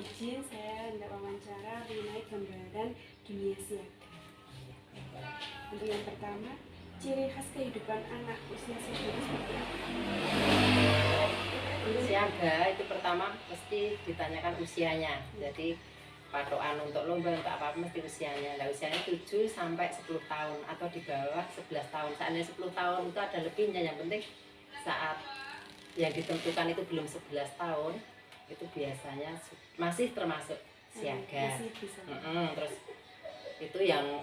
izin saya hendak wawancara mengenai gambaran dunia siaga. Untuk yang pertama, ciri khas kehidupan anak usia siaga itu seperti apa? Siaga itu pertama mesti ditanyakan usianya. Jadi patokan untuk lomba untuk apa mesti usianya. Nah, usianya 7 sampai 10 tahun atau di bawah 11 tahun. Seandainya 10 tahun itu ada lebihnya, yang penting saat yang ditentukan itu belum 11 tahun itu biasanya masih termasuk siaga. Terus itu yang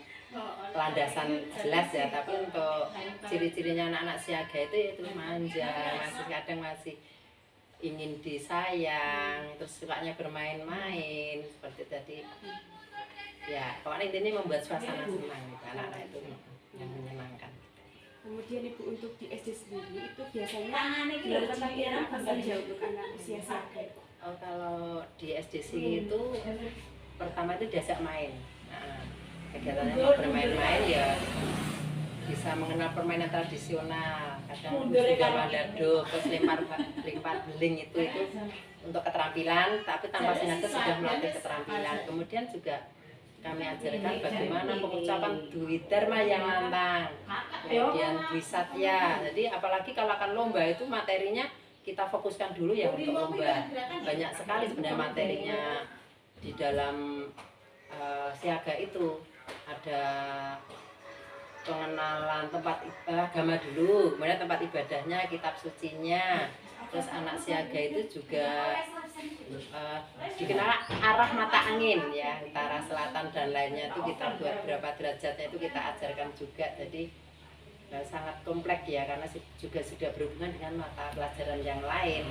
landasan jelas ya, tapi untuk ciri-cirinya anak-anak siaga itu manja, masih kadang masih ingin disayang, terus sukanya bermain-main seperti tadi. Ya, pokoknya ini membuat suasana senang gitu, anak-anak itu yang menyenangkan. Kemudian Ibu, untuk di SD sendiri itu biasanya dilakukan latihan apa saja untuk anak usia siaga? Oh, kalau di SD sini itu pertama itu diajak main. Nah, kegiatannya mau bermain-main ya bisa mengenal permainan tradisional, kadang juga mandado, terus lempar beling itu untuk keterampilan, tapi tanpa sengaja sudah melatih keterampilan. Kemudian juga kami ajarkan bagaimana mengucapkan Dwi Dharma yang lantang, kemudian Dwi Satya. Jadi apalagi kalau akan lomba itu materinya kita fokuskan dulu ya untuk lomba. Banyak sekali sebenarnya materinya di dalam siaga itu. Ada pengenalan tempat agama dulu, kemudian tempat ibadahnya, kitab sucinya. Terus anak siaga itu juga dikenal arah mata angin ya, utara, selatan dan lainnya itu kita buat berapa derajatnya itu kita ajarkan juga. Jadi sangat kompleks ya, karena juga sudah berhubungan dengan mata pelajaran yang lain.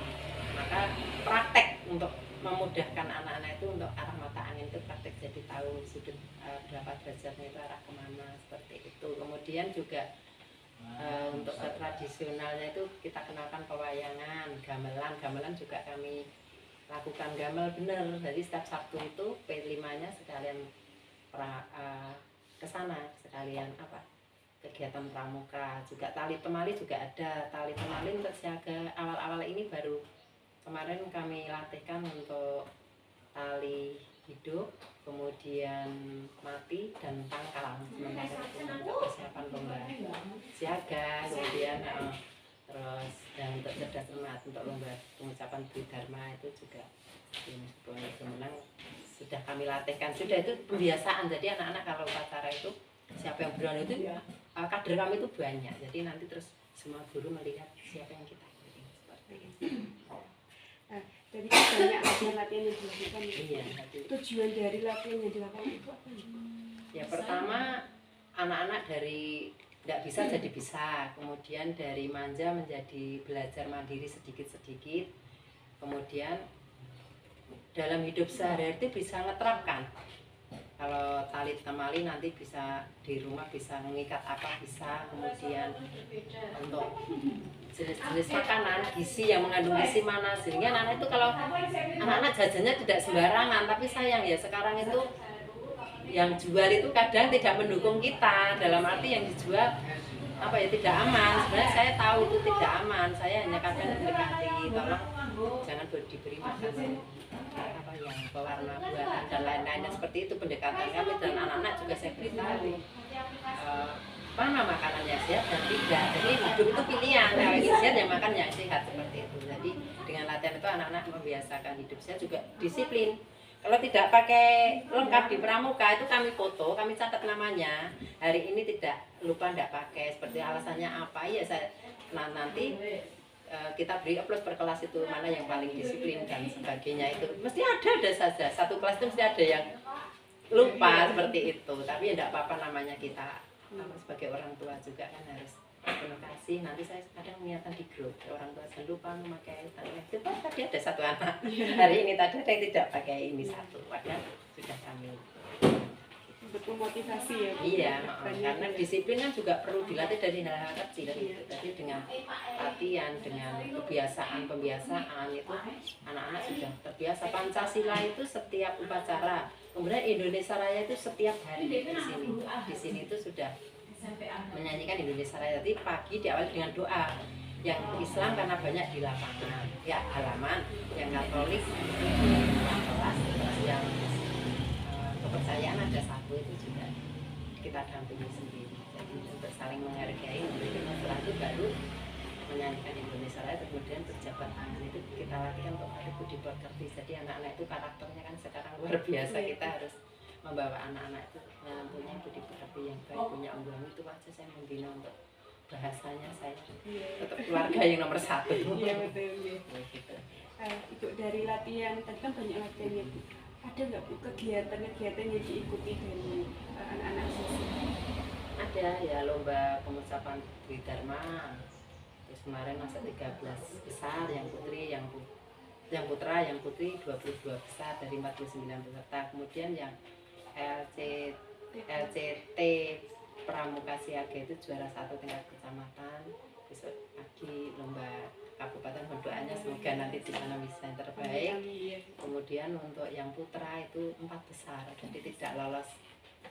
Maka praktek untuk memudahkan anak-anak itu untuk arah mata angin itu praktek, jadi tahu sudut berapa derajatnya itu arah kemana, seperti itu. Kemudian juga untuk tradisionalnya itu kita kenalkan pewayangan, gamelan juga kami lakukan gamel bener. Jadi setiap Sabtu itu P5-nya sekalian ke sana, sekalian kegiatan pramuka. Juga tali temali juga ada. Tali temali untuk siaga awal-awal ini baru kemarin kami latihkan untuk tali hidup, kemudian mati dan tangkal. Sementara itu untuk persiapan lomba siaga, kemudian terus dan untuk cerdas cermat untuk lomba pengucapan Dwi Dharma itu juga menang sudah kami latihkan. Sudah itu pembiasaan, jadi anak-anak kalau upacara itu siapa yang berani itu kader kami itu banyak, jadi nanti terus semua guru melihat siapa yang kita pilih, seperti itu. Jadi banyak latihan-latihan yang dilakukan. Iya. Tujuan dari latihan yang dilakukan itu apa? Ya pertama anak-anak dari tidak bisa jadi bisa, kemudian dari manja menjadi belajar mandiri sedikit-sedikit, kemudian dalam hidup sehari-hari itu bisa ngeterapkan. Kalau tali temali nanti bisa di rumah bisa mengikat apa bisa, kemudian untuk jenis-jenis makanan gizi yang mengandung gizi mana, sehingga anak-anak itu kalau anak-anak jajannya tidak sembarangan. Tapi sayang ya sekarang itu yang jual itu kadang tidak mendukung kita, dalam arti yang dijual tidak aman. Sebenarnya saya tahu itu tidak aman, saya hanya kadang mendekati, tolong jangan diberi makanan yang pewarna buatan dan lain-lain seperti itu pendekatan kami. Dan anak-anak juga saya beritahu mana makanan yang sehat dan tidak. Jadi hidup itu pilihan, kalau ingin sehat yang makan yang sehat, seperti itu. Jadi dengan latihan itu anak-anak membiasakan hidup sehat, juga disiplin. Kalau tidak pakai lengkap di pramuka itu kami foto, kami catat namanya. Hari ini tidak lupa tidak pakai, seperti alasannya apa ya saya nanti kita beri upload per kelas itu mana yang paling disiplin dan sebagainya. Itu mesti ada saja, satu kelas itu mesti ada yang lupa seperti itu. Tapi ya tidak apa-apa, namanya kita sebagai orang tua juga kan harus penuh kasih. Nanti saya kadang niatan di grup orang tua saya lupa memakai tali itu, tadi ada satu anak hari ini tadi ada yang tidak pakai ini satu, padahal sudah kami untuk memotivasi ya. Iya, karena disiplin kan juga perlu dilatih dari hal-hal kecil gitu. Jadi dengan latihan, dengan pembiasaan itu anak-anak sudah terbiasa. Pancasila itu setiap upacara, kemudian Indonesia Raya itu setiap hari di sini. Di sini itu sudah menyanyikan Indonesia Raya. Jadi pagi diawali dengan doa. Yang Islam karena banyak di lapangan, ya halaman. Yang Katolik kelas. kepercayaan ada satu itu juga kita dampingi sendiri. Jadi untuk saling menghargai, setelah itu baru menyanyikan Indonesia Raya, kemudian berjabat tangan itu kita latihkan untuk adu budi pekerti. Jadi anak-anak itu karakternya kan sekarang luar biasa, kita harus membawa anak-anak itu punya budi pekerti yang baik, punya unggulan. Itu aja saya membina untuk bahasanya, saya tetap keluarga yang nomor satu. Iya betul. Gitu. Ibu dari latihan tadi kan banyak latihannya Bu. Ada nggak Bu kegiatan-kegiatan yang diikuti dari anak-anak siswa? Ada ya, lomba pengucapan Dwi Dharma. Terus kemarin masa 13 besar, yang putri, yang putra, yang putri 22 besar dari 49 peserta. Kemudian yang LCT Pramuka Siaga itu juara 1 tingkat kecamatan. Besok pagi lomba kabupaten, berdoanya semoga nanti di sana bisa yang terbaik. Kemudian untuk yang putra itu 4 besar, jadi tidak lolos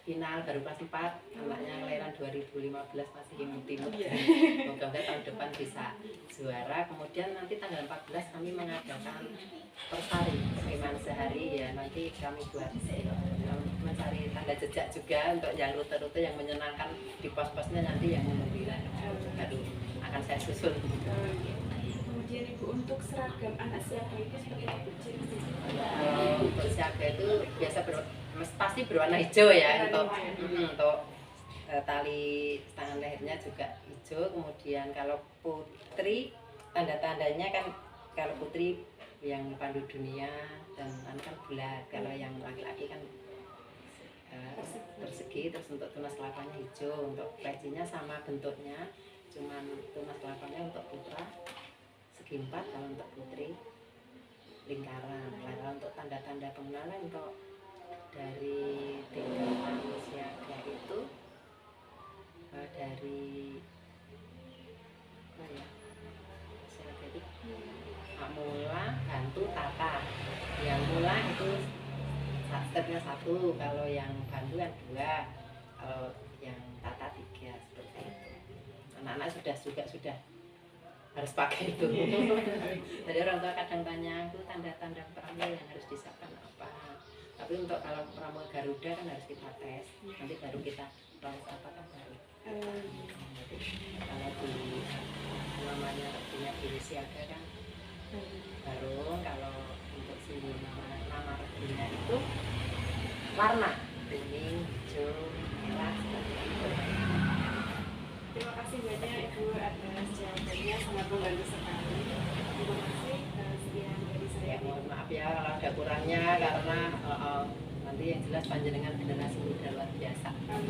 final, baru kelas 4, anaknya kelahiran 2015 masih imut-imut. Moga-moga tahun depan bisa juara. Kemudian nanti tanggal 14 kami mengadakan persari Seniman Sehari ya, nanti kami buat mencari tanda jejak juga untuk yang rute-rute yang menyenangkan di pos-posnya, nanti yang menggembirakan baru akan saya susun. Kemudian Ibu untuk seragam anak siaga itu seperti apa? Untuk siaga itu biasa pasti berwarna hijau ya, untuk tali tangan lehernya juga hijau. Kemudian kalau putri tanda-tandanya kan, kalau putri yang pandu dunia dan kan bulat, kalau yang laki-laki kan persegi. Terus untuk tunas kelapanya hijau, untuk pecinya sama bentuknya, cuman tunas kelapanya untuk putra segi 4, kalau untuk putri lingkaran. Kalau untuk tanda-tanda pengenalan untuk dari tingkatan siaga itu dari apa ya, siaga itu mula, bantu, tata. Yang mula itu stepnya 1, kalau yang bantu kan 2, kalau yang tata 3, seperti itu. Anak-anak sudah harus pakai itu. Jadi orang tua kadang tanya, itu tanda-tanda pramuka yang harus disiapkan apa. Tapi untuk kalau pramuka Garuda kan harus kita tes, nanti baru kita lolos apa kan baru. Jadi kalau di namanya punya diri siaga kan baru, kalau untuk simbol nama reginya itu warna kuning, hijau, merah, seperti itu. Terima kasih banyak Ibu atas jawabannya, sangat membantu sekali. Terima kasih. Sekian dari saya. Mohon maaf ya kalau ada kurangnya, karena nanti yang jelas panjenengan generasi muda luar biasa.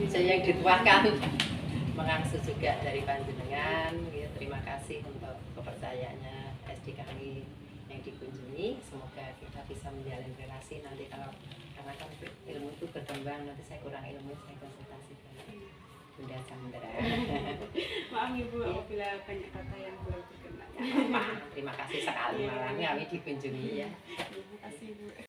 Saya yang dituakan mengangsu juga dari panjenengan. Ya, terima kasih untuk kepercayaannya SD kami yang dikunjungi. Semoga kita bisa menjalin relasi nanti, kalau karena kan ilmu itu berkembang, nanti saya kurang ilmu, saya konsultasi dengan Bunda Chandra. Maaf Ibu apabila banyak kata yang belum berkenan. Terima kasih sekali malam kami dikunjungi ya. Terima kasih Ibu.